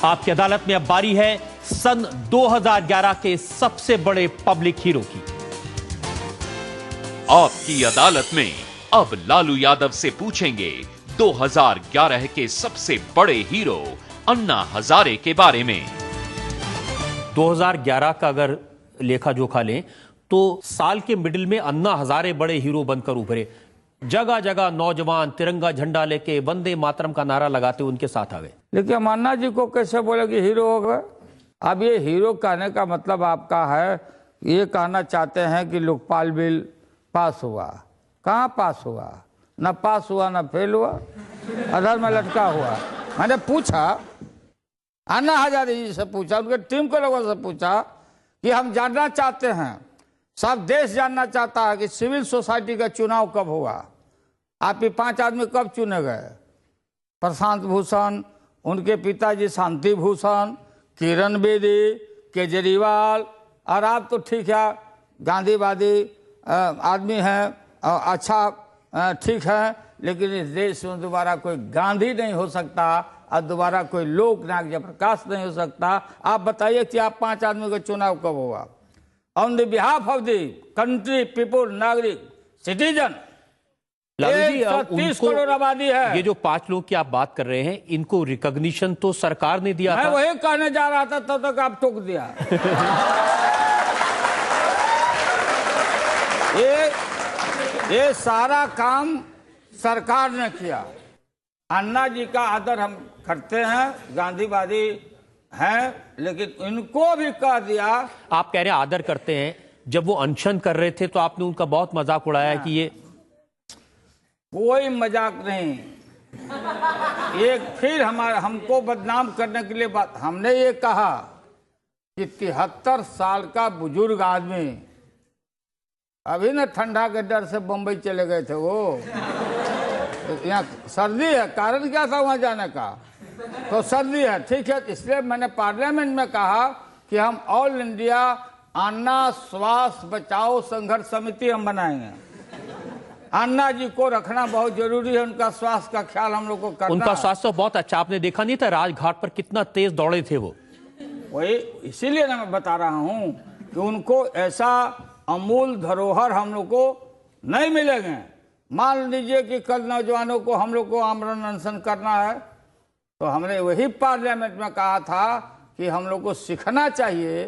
आपकी अदालत में अब बारी है सन 2011 के सबसे बड़े पब्लिक हीरो की। आपकी अदालत में अब लालू यादव से पूछेंगे 2011 के सबसे बड़े हीरो अन्ना हजारे के बारे में। 2011 का अगर लेखा जोखा लें तो साल के मिडिल में अन्ना हजारे बड़े हीरो बनकर उभरे। जगह जगह नौजवान तिरंगा झंडा लेके वंदे मातरम का नारा लगाते उनके साथ आ गए। लेकिन हम अन्ना जी को कैसे बोले कि हीरो हो गए? अब ये हीरो कहने का मतलब आपका है, ये कहना चाहते हैं कि लोकपाल बिल पास हुआ। कहाँ पास हुआ? न पास हुआ न फेल हुआ, अधर में लटका हुआ। मैंने पूछा, अन्ना हजारे जी से पूछा, उनके टीम के लोगों से पूछा कि हम जानना चाहते हैं, सब देश जानना चाहता है कि सिविल सोसाइटी का चुनाव कब हुआ। आप ये 5 आदमी कब चुने गए? प्रशांत भूषण, उनके पिताजी शांति भूषण, किरण बेदी, केजरीवाल, और आप तो ठीक है गांधीवादी आदमी हैं, अच्छा ठीक है, लेकिन इस देश में दोबारा कोई गांधी नहीं हो सकता और दोबारा कोई लोकनायक जयप्रकाश नहीं हो सकता। आप बताइए कि आप 5 आदमी का चुनाव कब हुआ? On the behalf of the country, people, नागरिक, सिटीजन। 30 करोड़ आबादी है। ये जो 5 लोग की आप बात कर रहे हैं, इनको रिकॉग्निशन तो सरकार ने दिया था। मैं वही कहने जा रहा था, तब तक आप टोक दिया। ये सारा काम सरकार ने किया। अन्ना जी का आदर हम करते हैं, गांधीवादी हैं, लेकिन इनको भी कह दिया। आप कह रहे हैं आदर करते हैं, जब वो अनशन कर रहे थे तो आपने उनका बहुत मजाक उड़ाया कि ये कोई मजाक नहीं। एक फिर हमको बदनाम करने के लिए बात, हमने ये कहा कि 73 साल का बुजुर्ग आदमी, अभी ना ठंडा के डर से बंबई चले गए थे वो, तो यहाँ सर्दी है, कारण क्या था वहां जाने का? तो सर्दी है, ठीक है। इसलिए मैंने पार्लियामेंट में कहा कि हम ऑल इंडिया अन्ना स्वास्थ्य बचाओ संघर्ष समिति हम बनाएंगे। अन्ना जी को रखना बहुत जरूरी है, उनका स्वास्थ्य का ख्याल हम लोग को करना। उनका स्वास्थ्य बहुत अच्छा, आपने देखा नहीं था राजघाट पर कितना तेज दौड़े थे वो। वही इसीलिए ना मैं बता रहा हूँ कि उनको ऐसा अमूल धरोहर हम लोग को नहीं मिलेंगे। मान लीजिए कि कल नौजवानों को हम लोग को आमरण अनशन करना है, तो हमने वही पार्लियामेंट में कहा था कि हम लोग को सीखना चाहिए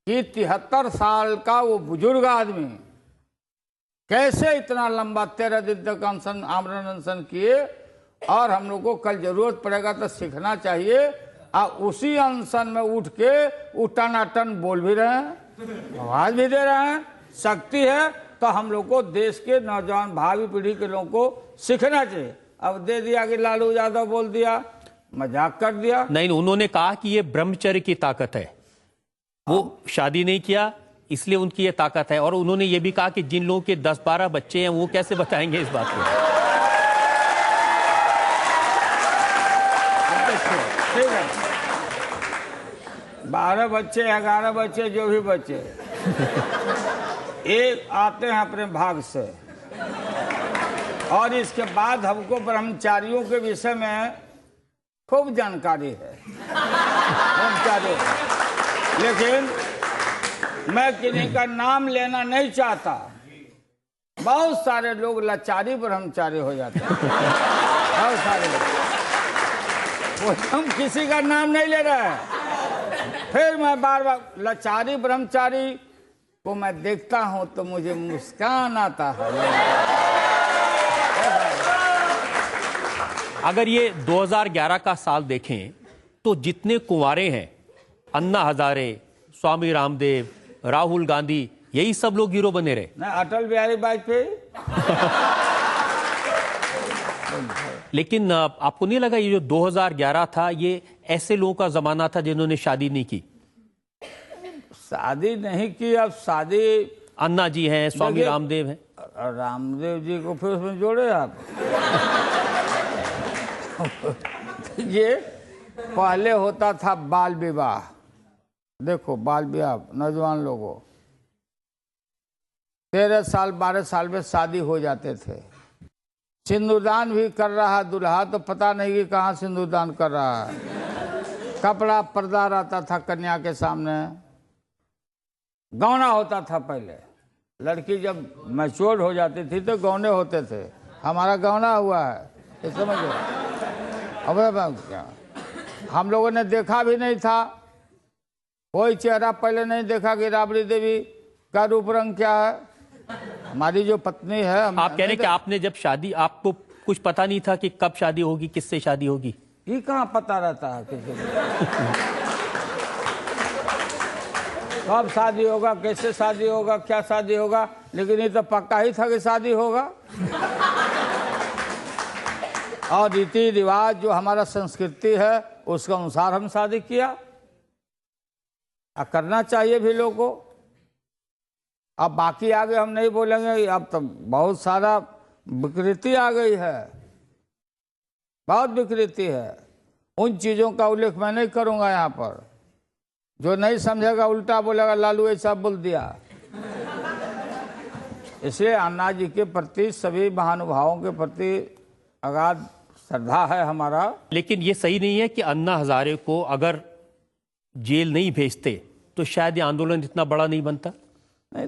कि 73 साल का वो बुजुर्ग आदमी कैसे इतना लंबा 13 दिन तक आमरण अनशन किए, और हम लोग को कल जरूरत पड़ेगा तो सीखना चाहिए। और उसी अनशन में उठ के टनाटन बोल भी रहे हैं, आवाज भी दे रहे हैं। शक्ति है तो हम लोग को देश के नौजवान भावी पीढ़ी के लोगों को सीखना चाहिए। अब दे दिया कि लालू यादव बोल दिया, मजाक कर दिया। नहीं, उन्होंने कहा कि ये ब्रह्मचर्य की ताकत है, वो शादी नहीं किया इसलिए उनकी ये ताकत है। और उन्होंने ये भी कहा कि जिन लोगों के 10-12 बच्चे हैं वो कैसे बताएंगे इस बात को। ठीक है, 12 बच्चे 11 बच्चे जो भी बच्चे एक आते हैं अपने भाग से। और इसके बाद हमको ब्रह्मचारियों के विषय में खूब जानकारी है, ब्रह्मचारियों, लेकिन मैं किन्हीं का नाम लेना नहीं चाहता। बहुत सारे लोग लाचारी ब्रह्मचारी हो जाते हैं, बहुत सारे लोग। हम किसी का नाम नहीं ले रहे हैं। फिर मैं बार बार लाचारी ब्रह्मचारी को मैं देखता हूं तो मुझे मुस्कान आता है। अगर ये 2011 का साल देखें तो जितने कुंवारे हैं, अन्ना हजारे, स्वामी रामदेव, राहुल गांधी, यही सब लोग हीरो बने रहे ना, अटल बिहारी वाजपेयी। लेकिन आपको नहीं लगा ये जो 2011 था ये ऐसे लोगों का जमाना था जिन्होंने शादी नहीं की? शादी नहीं की, अब शादी अन्ना जी हैं, स्वामी रामदेव हैं। रामदेव जी को फिर उसमें जोड़े आप। ये पहले होता था बाल विवाह। देखो बाल विवाह, नौजवान लोगों 13 साल 12 साल में शादी हो जाते थे। सिंदूरदान भी कर रहा दूल्हा, तो पता नहीं कि कहाँ सिंदूरदान कर रहा है। कपड़ा पर्दा रहता था कन्या के सामने, गौना होता था पहले। लड़की जब मैच्योर हो जाती थी तो गौने होते थे। हमारा गौना हुआ है, ये समझो। अब क्या हम लोगों ने देखा भी नहीं था, कोई चेहरा पहले नहीं देखा कि राबड़ी देवी का रूप रंग क्या है। हमारी जो पत्नी है, आप कह रहे हैं कि आपने जब शादी, आपको कुछ पता नहीं था कि कब शादी होगी, किससे शादी होगी? ये कहाँ पता रहता है किसी को? कब शादी होगा, कैसे शादी होगा, क्या शादी होगा, लेकिन ये तो पक्का ही था कि शादी होगा। और रीति रिवाज जो हमारा संस्कृति है उसके अनुसार हम शादी किया। करना चाहिए भी लोगों को। अब बाकी आगे हम नहीं बोलेंगे, अब तो बहुत सारा विकृति आ गई है, बहुत विकृति है। उन चीज़ों का उल्लेख मैं नहीं करूंगा यहाँ पर। जो नहीं समझेगा उल्टा बोलेगा लालू ऐसा बोल दिया। इसलिए अन्ना जी के प्रति, सभी महानुभावों के प्रति अगाध श्रद्धा है हमारा। लेकिन ये सही नहीं है कि अन्ना हजारे को अगर जेल नहीं भेजते तो शायद ये आंदोलन इतना बड़ा नहीं बनता। नहीं,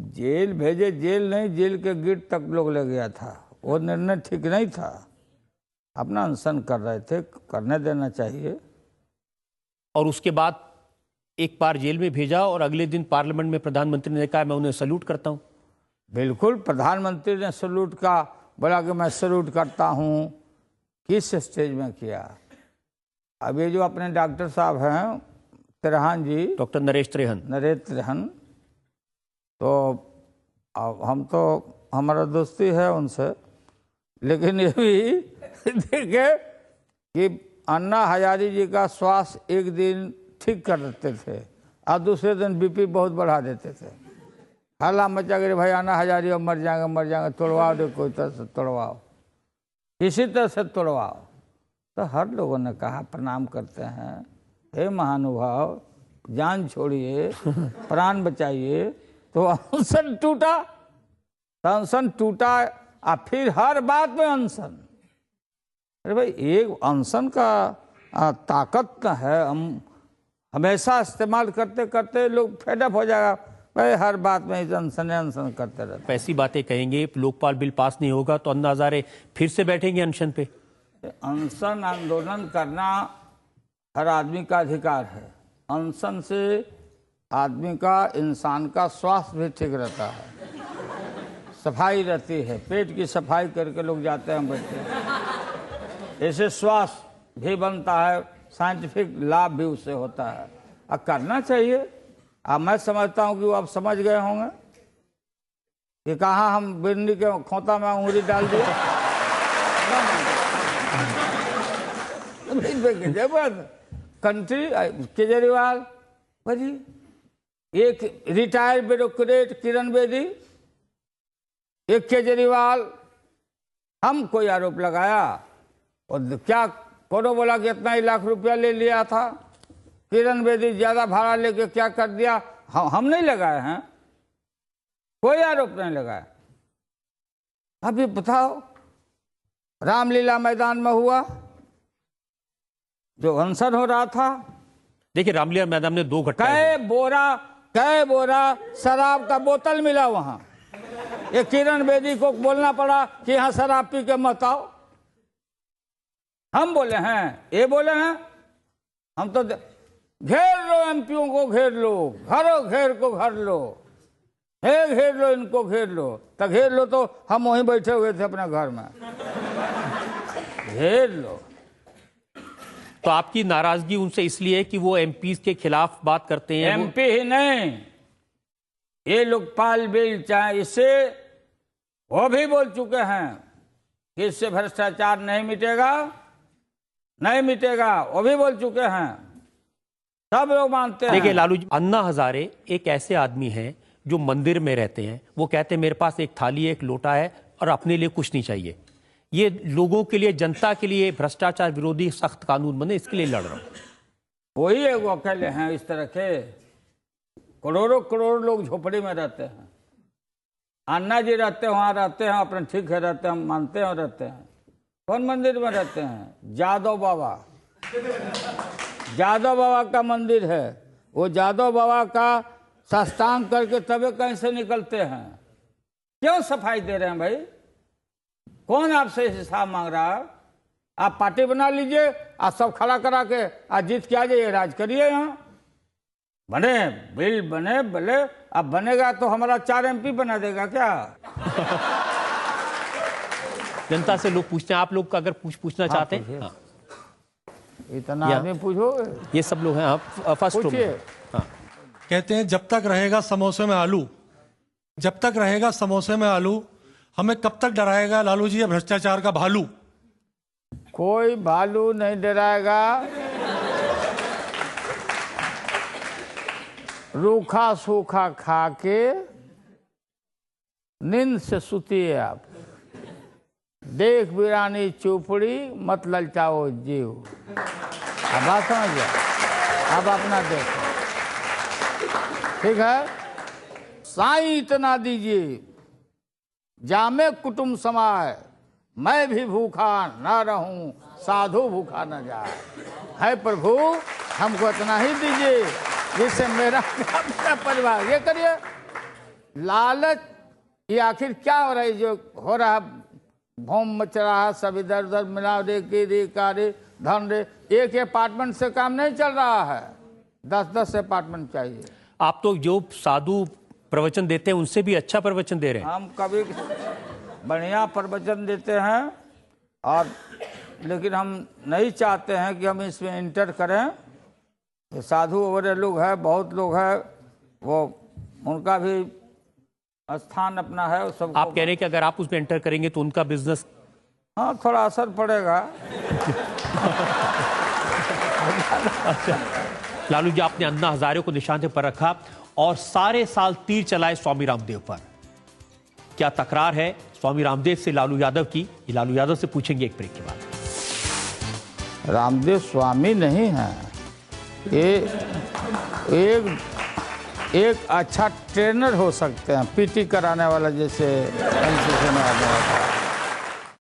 जेल भेजे, जेल नहीं, जेल के गेट तक लोग ले गया था। वो निर्णय ठीक नहीं था। अपना अनशन कर रहे थे, करने देना चाहिए। और उसके बाद एक बार जेल में भेजा और अगले दिन पार्लियामेंट में प्रधानमंत्री ने कहा मैं उन्हें सैल्यूट करता हूं। बिल्कुल, प्रधानमंत्री ने सैल्यूट का बोला कि मैं सैल्यूट करता हूं। किस स्टेज में किया? अब ये जो अपने डॉक्टर साहब हैं त्रेहन जी, डॉक्टर नरेश त्रेहन, तो हम तो हमारा दोस्ती है उनसे, लेकिन ये भी देखे कि अन्ना हजारी जी का स्वास्थ्य एक दिन ठीक कर देते थे और दूसरे दिन बीपी बहुत बढ़ा देते थे। हल्ला मचा के भाई अन्ना हजारी अब मर जाएंगे, तोड़वाओ दे, कोई तरह से तोड़वाओ, इसी तरह से तोड़वाओ। तो हर लोगों ने कहा प्रणाम करते हैं, हे महानुभाव जान छोड़िए, प्राण बचाइए। तो अनशन टूटा, और फिर हर बात में अनशन। अरे भाई, एक अनशन का ताकत है। हम हमेशा इस्तेमाल करते करते लोग फेडअप हो जाएगा भाई, हर बात में अनशन करते रहते। ऐसी बातें कहेंगे, लोकपाल बिल पास नहीं होगा तो अन्ना हजारे फिर से बैठेंगे अनशन पे। अनशन आंदोलन करना हर आदमी का अधिकार है। अनशन से आदमी का, इंसान का स्वास्थ्य भी ठीक रहता है, सफाई रहती है, पेट की सफाई करके लोग जाते हैं बैठे। ऐसे स्वास्थ्य भी बनता है, साइंटिफिक लाभ भी उससे होता है। अब करना चाहिए। अब मैं समझता हूँ कि वो आप समझ गए होंगे कि कहाँ हम बिरनी के खोता में उंगली डाल दिए। कंट्री केजरीवाल भाई, एक रिटायर्ड ब्यूरोक्रेट किरण बेदी, एक केजरीवाल, हम कोई आरोप लगाया और क्या कोनो बोला कि इतना ही लाख रुपया ले लिया था। किरण बेदी ज्यादा भाड़ा लेके क्या कर दिया, हम नहीं लगाए हैं, कोई आरोप नहीं लगाया। अभी बताओ, रामलीला मैदान में हुआ जो अनशन हो रहा था। देखिए, रामलीला मैदान में 2 घटना, कै बोरा शराब का बोतल मिला वहां। ये किरण बेदी को बोलना पड़ा कि यहां शराब पी के मत आओ। हम बोले हैं, ये बोले हैं, हम तो घेर लो एमपीओ को, घेर लो, घरों घेर को घर लो, घेर लो इनको, घेर लो। तो घेर लो तो हम वहीं बैठे हुए थे अपने घर में। घेर लो। तो आपकी नाराजगी उनसे इसलिए है कि वो एमपी के खिलाफ बात करते हैं? एमपी ही नहीं, ये लोकपाल बिल चाहे, इससे वो भी बोल चुके हैं कि इससे भ्रष्टाचार नहीं मिटेगा, नहीं मिटेगा, वो भी बोल चुके हैं। सब लोग मानते हैं। देखिए लालू जी, अन्ना हजारे एक ऐसे आदमी हैं जो मंदिर में रहते हैं। वो कहते हैं मेरे पास एक थाली है, एक लोटा है और अपने लिए कुछ नहीं चाहिए। ये लोगों के लिए, जनता के लिए भ्रष्टाचार विरोधी सख्त कानून बने, इसके लिए लड़ रहा हूं। वही एक अकेले हैं इस तरह के, करोड़ों करोड़ लोग झोपड़ी में रहते हैं। अन्ना जी रहते हैं, वहां रहते हैं, अपने ठीक है रहते हैं, हम मानते हैं, रहते हैं। कौन मंदिर में रहते हैं? जादव बाबा, जादव बाबा का मंदिर है, वो जादव बाबा का साष्टांग करके तबे कहीं से निकलते हैं। क्यों सफाई दे रहे हैं भाई? कौन आपसे हिसाब मांग रहा है? आप पार्टी बना लीजिए, आप सब खड़ा करा के आज जीत के आ जाइए, राज करिए। यहाँ बने बिल बने भले, अब बनेगा तो हमारा 4 MP बना देगा क्या? जनता से लोग पूछते हैं, आप लोग का अगर पूछना चाहते हैं। हाँ। इतना आदमी पूछोगे? ये सब लोग हैं। आप फर्स्ट रो में। हाँ। कहते हैं जब तक रहेगा समोसे में आलू, जब तक रहेगा समोसे में आलू, हमें कब तक डराएगा लालू जी भ्रष्टाचार का भालू? कोई भालू नहीं डराएगा। रूखा सूखा खा के नींद से सुतिए आप। देख वीरानी चुपड़ी मत ललचाओ जीव। अब बात समझ गया? अब अपना देखो, ठीक है? साईं इतना दीजिए जामे कुटुंब समाए, मैं भी भूखा ना रहूं, साधु भूखा न जाए। है प्रभु हमको इतना ही दीजिए जिससे मेरा परिवार। ये करिए। लालच ये आखिर क्या हो रहा है? जो हो रहा है, भूम मच रहा है, सब इधर उधर मिला रे के रे का रे धन रे। एक अपार्टमेंट से काम नहीं चल रहा है, 10-10 अपार्टमेंट चाहिए। आप तो जो साधु प्रवचन देते हैं उनसे भी अच्छा प्रवचन दे रहे हैं। हम कभी बढ़िया प्रवचन देते हैं, और लेकिन हम नहीं चाहते हैं कि हम इसमें इंटर करें। साधु वगैरह लोग हैं, बहुत लोग हैं, वो उनका भी स्थान अपना है। वो सब आप कह रहे हैं कि अगर आप उसमें एंटर करेंगे तो उनका बिजनेस, हाँ, थोड़ा असर पड़ेगा। अच्छा, लालू जी आपने अन्ना हजारे को निशाने पर रखा और सारे साल तीर चलाए स्वामी रामदेव पर। क्या तकरार है स्वामी रामदेव से लालू यादव की? ये लालू यादव से पूछेंगे एक ब्रेक के बाद। रामदेव स्वामी नहीं है, ये एक अच्छा ट्रेनर हो सकते हैं, PT कराने वाला, जैसे NCC में आदमी होता है।